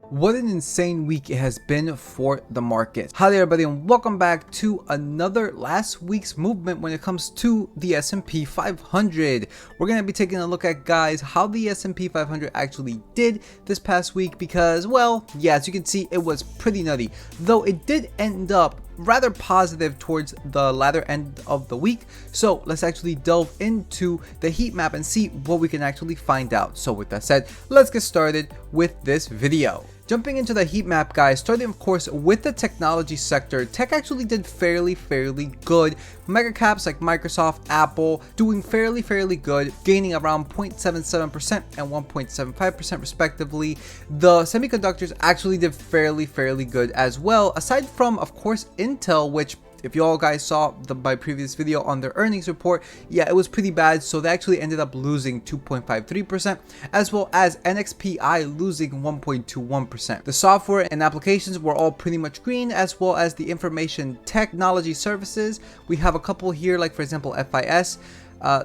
What an insane week it has been for the market. Hi there everybody and welcome back to another last week's movement when it comes to the S&P 500. We're going to be taking a look at, guys, how the S&P 500 actually did this past week because, well, yeah, as you can see, it was pretty nutty. Though it did end up rather positive towards the latter end of the week. So let's actually delve into the heat map and see what we can actually find out. So with that said, let's get started with this video. Jumping into the heat map, guys, starting of course with the technology sector, tech actually did fairly good. Mega caps like Microsoft, Apple doing fairly good, gaining around 0.77% and 1.75% respectively. The semiconductors actually did fairly good as well, aside from of course Intel, which if you all guys saw my previous video on their earnings report, yeah, it was pretty bad. So they actually ended up losing 2.53%, as well as NXPI losing 1.21%. The software and applications were all pretty much green, as well as the information technology services. We have a couple here, like for example FIS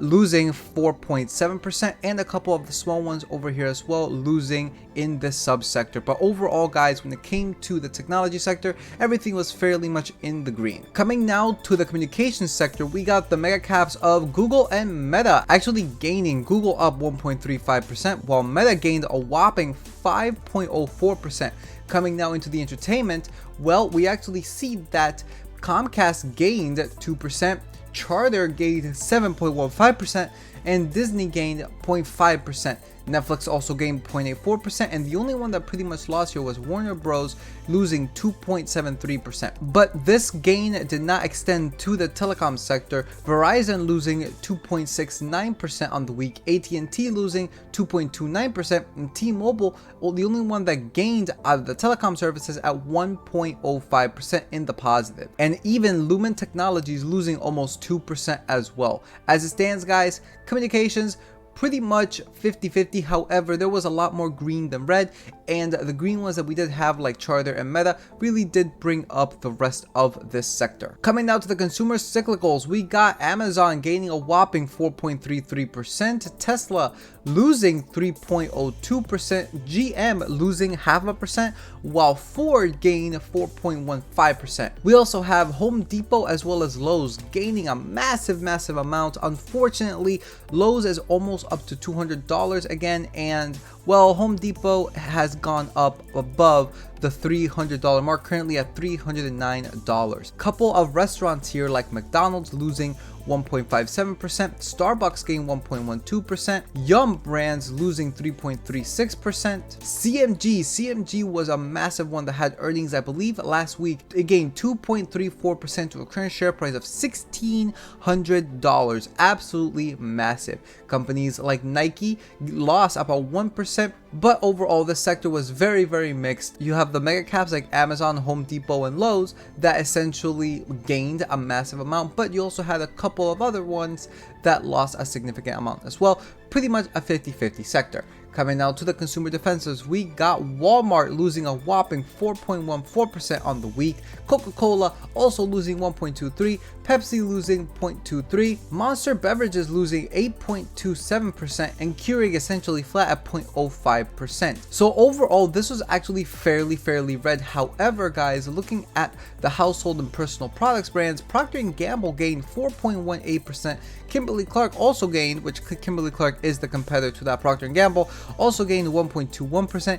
losing 4.7%, and a couple of the small ones over here as well losing in this subsector. But overall, guys, when it came to the technology sector, everything was fairly much in the green. Coming now to the communications sector, we got the mega caps of Google and Meta actually gaining. Google up 1.35%, while Meta gained a whopping 5.04%. Coming now into the entertainment, well, we actually see that Comcast gained 2%, Charter gained 7.15%, and Disney gained 0.5%. Netflix also gained 0.84%, and the only one that pretty much lost here was Warner Bros, losing 2.73%. But this gain did not extend to the telecom sector. Verizon losing 2.69% on the week, AT&T losing 2.29%, and T-Mobile, well, the only one that gained out of the telecom services at 1.05% in the positive. And even Lumen Technologies losing almost 2% as well. As it stands, guys, communications pretty much 50-50. However, there was a lot more green than red, and the green ones that we did have, like Charter and Meta, really did bring up the rest of this sector. Coming now to the consumer cyclicals, we got Amazon gaining a whopping 4.33%, Tesla losing 3.02%, GM losing 0.5%, while Ford gained 4.15%. We also have Home Depot as well as Lowe's gaining a massive amount. Unfortunately, Lowe's is almost up to $200 again, and well, Home Depot has gone up above the $300 mark, currently at $309. Couple of restaurants here like McDonald's losing 1.57%, Starbucks gained 1.12%, Yum Brands losing 3.36%, CMG was a massive one that had earnings, I believe, last week. It gained 2.34% to a current share price of $1,600. Absolutely massive. Companies like Nike lost about 1%, but overall this sector was very mixed. You have the mega caps like Amazon, Home Depot, and Lowe's that essentially gained a massive amount, but you also had a couple of other ones that lost a significant amount as well. Pretty much a 50-50 sector. Coming now to the consumer defensives, we got Walmart losing a whopping 4.14% on the week, Coca-Cola also losing 1.23%, Pepsi losing 0.23%, Monster Beverages losing 8.27%, and Keurig essentially flat at 0.05%. So overall, this was actually fairly red. However, guys, looking at the household and personal products brands, Procter & Gamble gained 4.18%, Kimberly-Clark also gained, which Kimberly-Clark is the competitor to that Procter & Gamble, also gained 1.21%,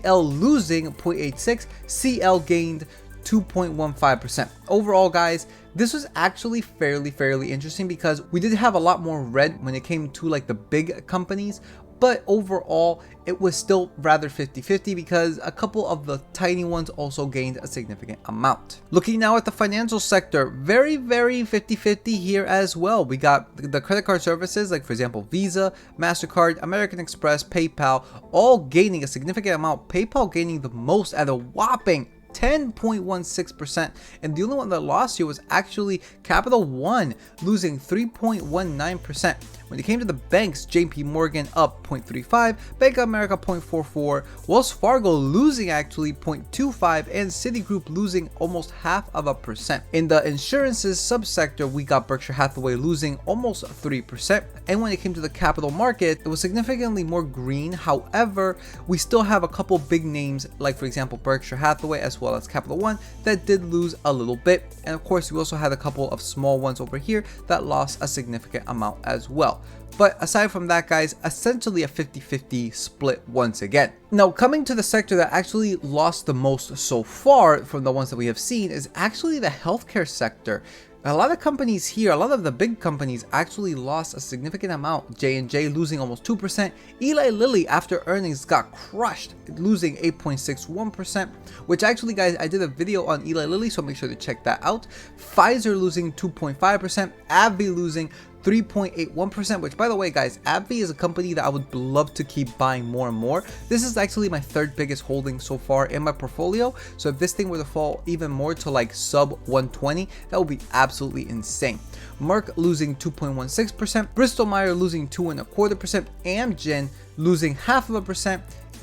EL losing 0.86%, CL gained 2.15%. Overall, guys, this was actually fairly interesting because we did have a lot more red when it came to like the big companies, but overall it was still rather 50-50 because a couple of the tiny ones also gained a significant amount. Looking now at the financial sector, very 50-50 here as well. We got the credit card services like, for example, Visa, MasterCard, American Express, PayPal, all gaining a significant amount. PayPal gaining the most at a whopping 10.16%, and the only one that lost here was actually Capital One, losing 3.19%. When it came to the banks, JP Morgan up 0.35, Bank of America 0.44, Wells Fargo losing actually 0.25, and Citigroup losing almost 0.5%. In the insurances subsector, we got Berkshire Hathaway losing almost 3%. And when it came to the capital market, it was significantly more green. However, we still have a couple big names, like for example Berkshire Hathaway as well as Capital One, that did lose a little bit. And of course, we also had a couple of small ones over here that lost a significant amount as well. But aside from that, guys, essentially a 50-50 split once again. Now, coming to the sector that actually lost the most so far from the ones that we have seen is actually the healthcare sector. A lot of companies here, a lot of the big companies actually lost a significant amount. J&J losing almost 2%. Eli Lilly after earnings got crushed, losing 8.61%, which actually, guys, I did a video on Eli Lilly, so make sure to check that out. Pfizer losing 2.5%. AbbVie losing 3.81%, which by the way, guys, AbbVie is a company that I would love to keep buying more and more. This is actually my third biggest holding so far in my portfolio. So if this thing were to fall even more to like sub 120, that would be absolutely insane. Merck losing 2.16%, Bristol Myers losing 2.25%, Amgen losing 0.5%.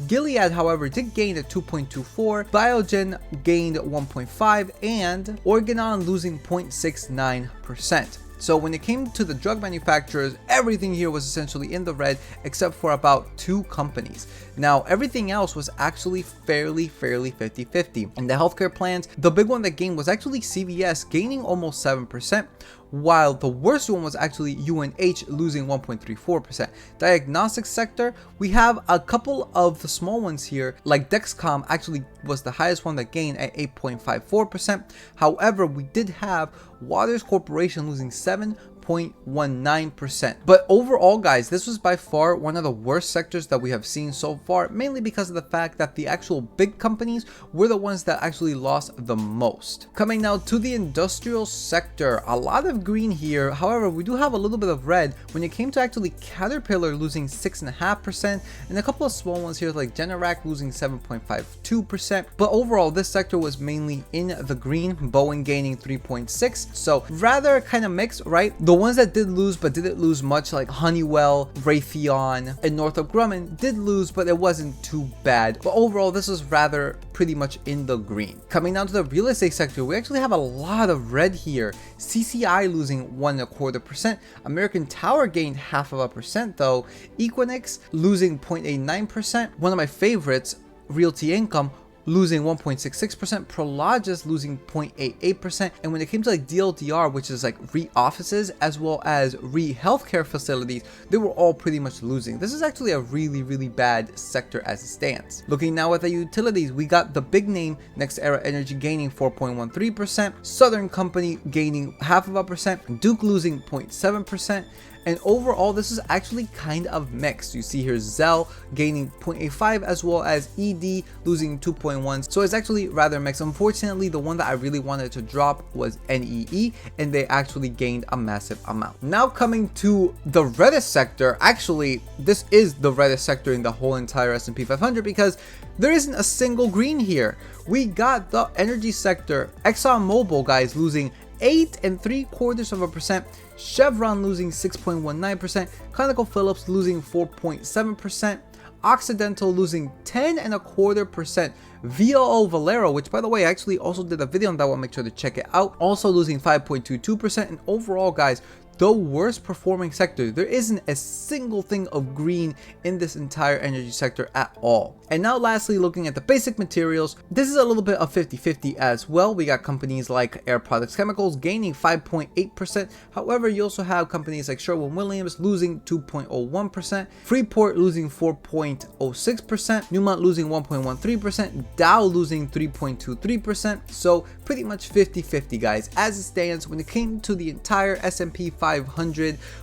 Gilead, however, did gain a 2.24, Biogen gained 1.5, and Organon losing 0.69%. So when it came to the drug manufacturers, everything here was essentially in the red except for about 2 companies. Now, everything else was actually fairly 50-50. In the healthcare plans, the big one that gained was actually CVS, gaining almost 7%, while the worst one was actually UNH, losing 1.34%. Diagnostics sector, we have a couple of the small ones here, like Dexcom actually was the highest one that gained at 8.54%. However, we did have Waters Corporation losing 7.19%. But overall, guys, this was by far one of the worst sectors that we have seen so far, mainly because of the fact that the actual big companies were the ones that actually lost the most. Coming now to the industrial sector, a lot of green here. However, we do have a little bit of red when it came to actually Caterpillar losing 6.5%, and a couple of small ones here like Generac losing 7.52%. But overall, this sector was mainly in the green, Boeing gaining 3.6%. So rather kind of mixed, right? The ones that did lose but didn't lose much, like Honeywell, Raytheon, and Northrop Grumman, did lose, but it wasn't too bad. But overall, this was rather pretty much in the green. Coming down to the real estate sector, we actually have a lot of red here. CCI losing 1.25%. American Tower gained 0.5% though. Equinix losing 0.89%. One of my favorites, Realty Income, losing 1.66%, Prologis losing 0.88%, and when it came to like DLDR, which is like re-offices as well as re-healthcare facilities, they were all pretty much losing. This is actually a really bad sector as it stands. Looking now at the utilities, we got the big name NextEra Energy gaining 4.13%, Southern Company gaining 0.5%, Duke losing 0.7%, and overall, this is actually kind of mixed. You see here Zell gaining 0.85 as well as ED losing 2.1. So it's actually rather mixed. Unfortunately, the one that I really wanted to drop was NEE, and they actually gained a massive amount. Now coming to the reddest sector, actually, this is the reddest sector in the whole entire S&P 500 because there isn't a single green here. We got the energy sector, ExxonMobil, guys, losing 8.75%, Chevron losing 6.19%, ConocoPhillips losing 4.7%, Occidental losing 10.25%, VLO Valero, which by the way I actually also did a video on that one, make sure to check it out, also losing 5.22%, and overall, guys, the worst performing sector. There isn't a single thing of green in this entire energy sector at all. And now lastly, looking at the basic materials, this is a little bit of 50-50 as well. We got companies like Air Products Chemicals gaining 5.8%. However, you also have companies like Sherwin-Williams losing 2.01%, Freeport losing 4.06%, Newmont losing 1.13%, Dow losing 3.23%. So pretty much 50-50, guys. As it stands, when it came to the entire S&P 500,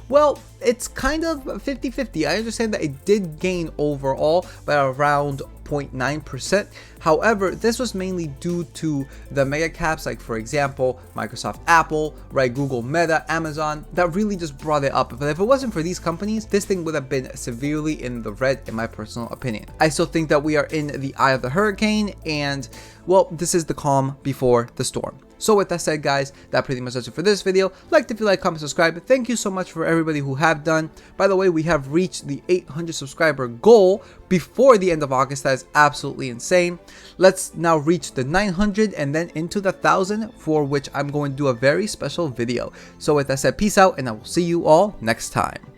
well, it's kind of 50-50. I understand that it did gain overall by around 0.9%. However, this was mainly due to the mega caps, like for example Microsoft, Apple, right, Google, Meta, Amazon, that really just brought it up. But if it wasn't for these companies, this thing would have been severely in the red, in my personal opinion. I still think that we are in the eye of the hurricane, and well, this is the calm before the storm. So with that said, guys, that pretty much does it for this video. Like if you like, comment, subscribe. Thank you so much for everybody who have done. By the way, we have reached the 800 subscriber goal before the end of August. That is absolutely insane. Let's now reach the 900 and then into the 1000, for which I'm going to do a very special video. So with that said, peace out, and I will see you all next time.